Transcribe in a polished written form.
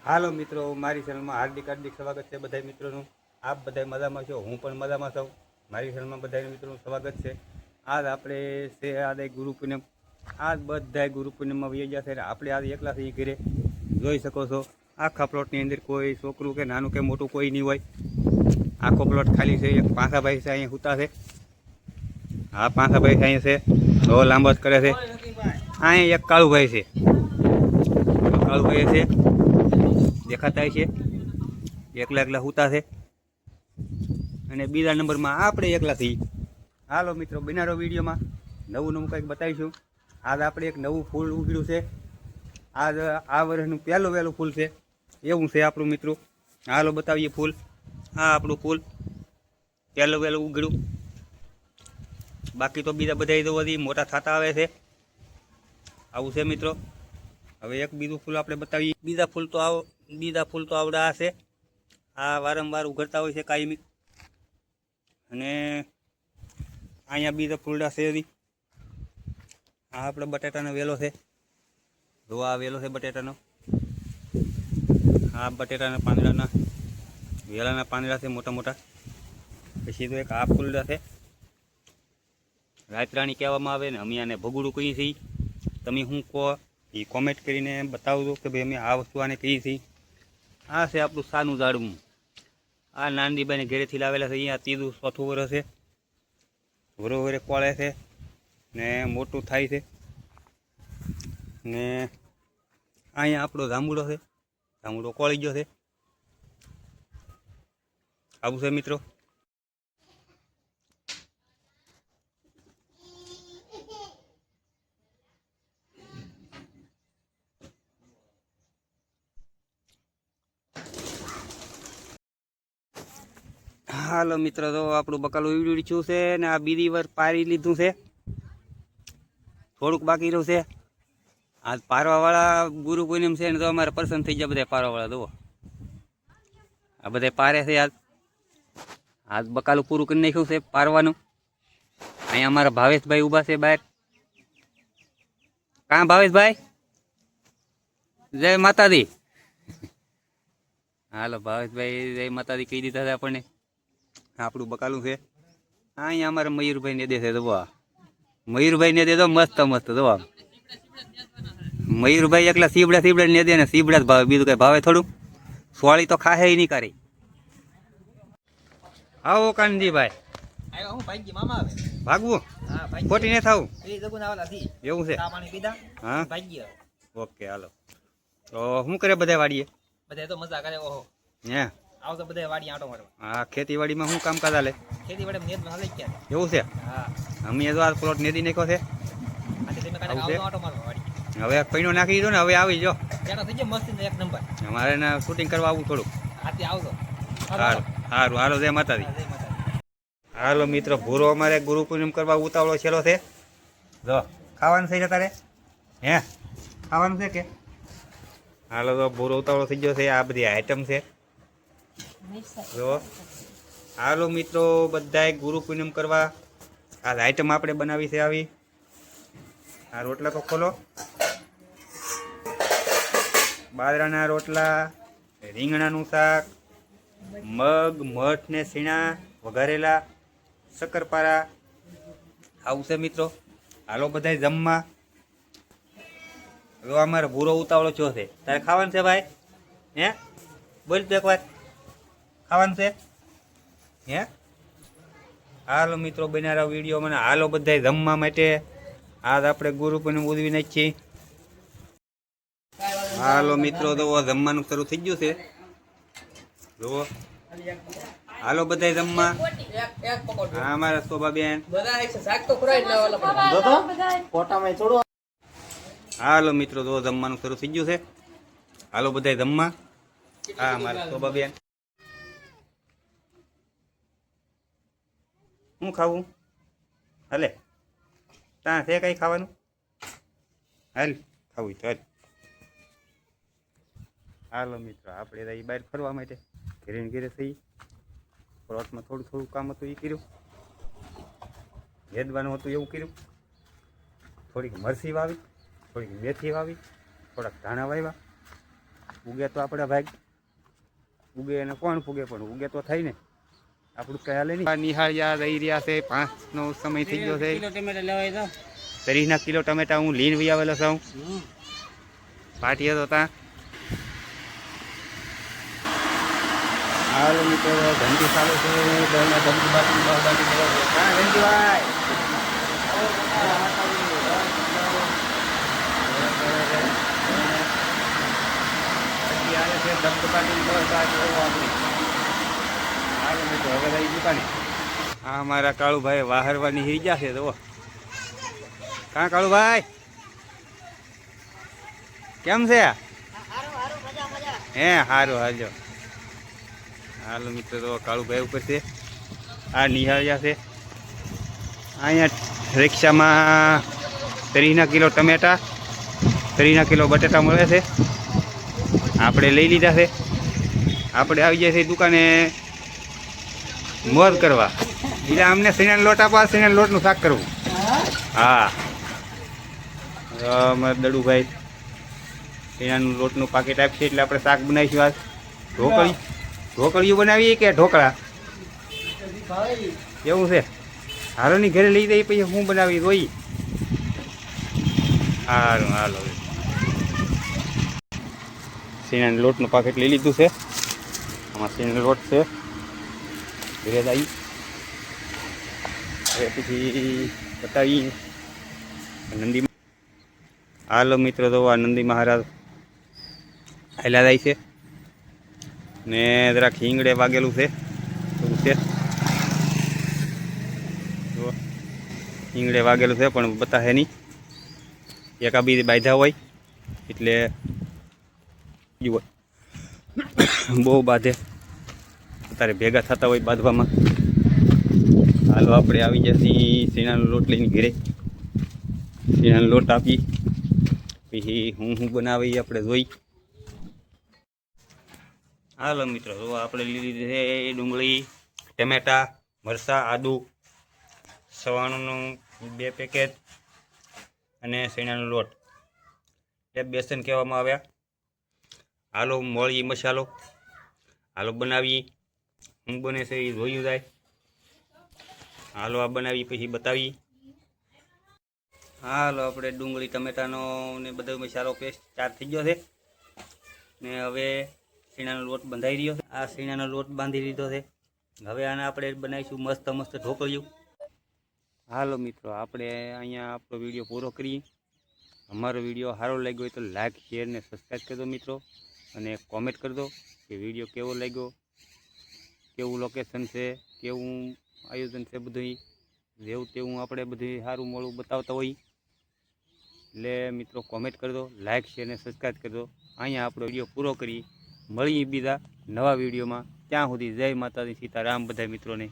હાલો મિત્રો, મારી ચેનલમાં હાર્દિક સ્વાગત છે બધા મિત્રોનું। આપ બધા મજામાં છો, હું પણ મજામાં છું। મારી ચેનલમાં બધા મિત્રોનું સ્વાગત છે। આજ આપણે છે આજે ગુરુ પૂનમ। આજ બધા ગુરુ પૂનમમાં વહી ગયા છે અને આપણે આજે એકલા થઈ ઘરે જોઈ શકો છો। આખા પ્લોટની અંદર કોઈ છોકરું કે નાનું કે મોટું કોઈ નહીં હોય। આખો પ્લોટ ખાલી છે। એક પાંખાભાઈ છે અહીંયા સૂતા છે। હા, પાંખાભાઈ અહીંયા છે, બહુ લાંબો જ કરે છે। અહીંયા એક કાળુભાઈ છે, કાળુભાઈ છે દેખાતા છે, એકલા એકલા સૂતા છે। અને બીજા નંબરમાં આપણે એકલા થઈ। હાલો મિત્રો, બનારો વિડીયોમાં નવું કંઈક બતાવીશું। આજ આપણે એક નવું ફૂલ ઉગડ્યું છે। આજ આ વર્ષનું પહેલું ફૂલ છે, એવું છે આપણું મિત્રો। હાલો બતાવીએ ફૂલ। આ આપણું ફૂલ પહેલું ઉગડ્યું। બાકી તો બીજા બધા તો બધી મોટા થતા આવે છે, આવું છે મિત્રો। હવે એક બીજું ફૂલ આપણે બતાવીએ। બીજા ફૂલ તો આવડા છે, આ વારંવાર ઉઘડતા હોય છે કાયમી। અને અહીંયા બીજા ફૂલડા છે હજી। આ આપણે બટાટાનો વેલો છે, જો આ વેલો છે બટેટાનો। આ બટેટાના પાંદડાના વેલાના પાંદડા છે મોટા મોટા। પછી તો એક આ ફૂલડા છે, રાતરાણી કહેવામાં આવે ને, અમે આને ભગુડું કહીએ છીએ। તમે શું કહો એ કોમેન્ટ કરીને બતાવજો કે ભાઈ અમે આ વસ્તુ આને કહીએ છીએ। આ છે આપણું સાનું ઝાડવું। આ નાનદીબાઈને ઘરેથી લાવેલા છે, અહીંયા ત્રીજું ચોથું વર્ષ છે। વરોવરે કોળે છે ને મોટું થાય છે। ને અહીંયા આપણો જાંબુડો છે, જાંબુડો કોળી ગયો છે, આવું છે મિત્રો। હાલો મિત્રો, તો આપણું બકાલું ઈવડ્યું છે ને આ બીજી વાર પારી લીધું છે, થોડુંક બાકી રહ્યું છે। આજ પારવાવાળા ગુરુ પૂનમ છે ને, તો અમારે પસંદ થઈ ગયા બધા પારવાવાળા। જુઓ આ બધા પારે છે। આજ બકાલું પૂરું કરી નાખ્યું છે પારવાનું। અહીંયા અમારા ભાવેશભાઈ ઊભા છે બહાર। કાં ભાવેશભાઈ, જય માતાજી। હાલો ભાવેશભાઈ જય માતાજી કહી દીધા છે આપણને। આપણું બકાલું છે। અહીંયા અમારે મયુરભાઈ ને દે છે, જુઓ મયુરભાઈ ને દે દો મસ્ત મસ્ત। જુઓ મયુરભાઈ એકલા સીબડા ને દે ને, સીબડા જ ભાવે, બીજું કઈ ભાવે થોડું। સોળી તો ખાહે નહીં કરી। આવો કાનજીભાઈ, ભાગવું ખોટી નહીં થવું, એવું છે? હા, ઓકે હાલો। તો શું કરે બધા વાડીએ? બધા તો મજા કરે। ઓહો હે, આવતો બધા વાડી આંટો મારવા। હા, ખેતીવાડીમાં શું કામકાજ હાલે? ખેતીવાડી નેદ માં હાલે ક્યાં? એવું છે? હા, અમે તો આ પ્લોટ નેદી નાખ્યો છે। આજે તમે કાલે આવતો આંટો મારવા વાડી। હવે પૈણો નાખી દીધો ને, હવે આવી જો ત્યાં થઈ ગયો મસ્ત એક નંબર। અમારે ને શૂટિંગ કરવા આવું થોડુંક। આથી આવતો સારું સારું, હાલો જય માતાજી। જય માતાજી। હાલો મિત્રો, ભૂરો અમારે ગુરુ પૂનમ કરવા ઉતાવળો છેલ્લો છે। જો ખાવાનું થઈ તારે? હે, ખાવાનું છે કે? હાલો તો ભૂરો ઉતાવળો થઈ ગયો છે। આ બધી આઈટમ છે જો। હાલો મિત્રો, બધાય ગુરુ પૂનમ કરવા આ આઈટમ આપણે બનાવી છે આવી। આ રોટલા તો ખોલો, બાજરાના રોટલા, રીંગણાનું શાક, મગ મઠ ને સીણા વઘારેલા, શક્કરપારા, આવું છે મિત્રો। હાલો બધાય જમવા। હવે અમારે ભૂરો ઉતાવળો થયો છે, તારે ખાવાનું છે ભાઈ? હે, બોલ તો એક વાર, ખાવાનું છે? હે, હાલો મિત્રો બનારા વિડીયો મને હાલો બધાય જમવા માટે। આજ આપણે ગુરુ પૂનમ ઉજવી નાખીએ। હાલો મિત્રો, તો જમવાનું શરૂ થઈ ગયું છે જુઓ। હાલો બધાય જમવા। હા, અમારા શોભાબેન। હાલો મિત્રો, તો જમવાનું શરૂ થઈ ગયું છે। હાલો બધાય જમવા। હા, અમારા શોભાબેન। શું ખાવું? હાલે ત્યાં છે કઈ ખાવાનું? હાલ ખાવું તો હાલ। હાલો મિત્રો, આપણે એ બહાર ફરવા માટે ઘરે ને ઘરે થઈ। પ્લોટમાં થોડું કામ હતું એ કર્યું, ભેદવાનું હતું એવું કર્યું। થોડીક મરસી વાવી, થોડીક મેથી વાવી, થોડાક ધાણા વાવ્યા ઉગે તો આપણે ભાઈ ઉગે અને કોણ ફૂગે પણ ઉગે તો થાય ને આપણું કઈ હાલે નહીં. નિહાળ્યા રહી રહ્યા છે 5નો સમય થઈ ગયો છે. 30 કિલો ટમેટા હું લીન વી આવેલો છું. પાટીએ તો ત્યાં હાલો મિત્રો ધંધી ચાલુ છે. ધંધી બાકી હા ધંધીભાઈ આ અમારા કાળુભાઈ વાહરવાની હિરી ગયા છે. તો કાં કાળુભાઈ કેમ છે? હે સારું હાલો. હાલો મિત્રો તો કાળુભાઈ ઉપર છે. આ નિહાળ્યા છે. અહીંયા રિક્ષામાં 30 કિલો ટમેટા 30 કિલો બટેટા મળે છે. આપણે લઈ લીધા છે. આપણે આવી જાય છે દુકાને મોજ કરવા. એટલે અમને સીણાનો લોટ આપવા, સીણાના લોટનું શાક કરવું. હા અમારા દડુભાઈ સીણાનું લોટનું પાકેટ આપશે એટલે આપણે શાક બનાવીશું. આજ ઢોકળીઓ બનાવીએ કે ઢોકળા એવું છે. હારોની ઘરે લઈ જઈએ પછી હું બનાવી રોઈ. હારું હાલો સીણાના લોટનું પાકેટ લઈ લીધું છે. આમાં સીણાનો લોટ છે. ઘરે આવી હવે પછી બતાવી નંદી. હાલો મિત્રો તો આ નંદી મહારાજ આયલા જાય છે ને જરાક હિંગડે વાગેલું છે. એવું છે હિંગડે વાગેલું છે પણ બતાવે નહીં. એકા બી બાંધ્યા હોય એટલે જુઓ બહુ બાંધે અત્યારે ભેગા થતા હોય બાંધવામાં. હાલો આપણે આવી જશે સીણાનો લોટ લઈને ઘરે. સીણાનો લોટ આપી પછી હું બનાવી આપણે જોઈ. હાલો મિત્રો જો આપણે લીધી છે ડુંગળી ટમેટા મરચાં આદુ સવાણુંનું 2 પેકેટ અને સીણાનો લોટ એ બેસન કહેવામાં આવ્યા. હાલો મોળી મસાલો હાલો બનાવી. હું બને છે એ જોયું જાય. હાલો આ બનાવી પછી બતાવી. હાલો આપણે ડુંગળી ટમેટાનો ને બધો મસાલો પેસ્ટ ચાર થઈ ગયો છે ને હવે સીણાનો લોટ બંધાઈ રહ્યો છે. આ સીણાનો લોટ બાંધી લીધો છે. હવે આને આપણે બનાવીશું મસ્ત મસ્ત ઢોકળિયું. હાલો મિત્રો આપણે અહીંયા આપણો વિડીયો પૂરો કરીએ. અમારો વિડીયો સારો લાગ્યો હોય તો લાઈક શેર ને સબસ્ક્રાઈબ કરજો મિત્રો અને કોમેન્ટ કરજો કે વિડીયો કેવો લાગ્યો, કેવું લોકેશન છે, કેવું આયોજન છે. બધું જેવું તેવું આપણે બધું સારું મોડું બતાવતા હોય એટલે મિત્રો કોમેન્ટ કરજો, લાઈક શેર ને સબસ્ક્રાઈબ કરજો. અહીંયા આપણો વિડીયો પૂરો કરી મળીએ બીજા નવા વિડીયોમાં. ત્યાં સુધી જય માતાજી સીતારામ બધા મિત્રોને.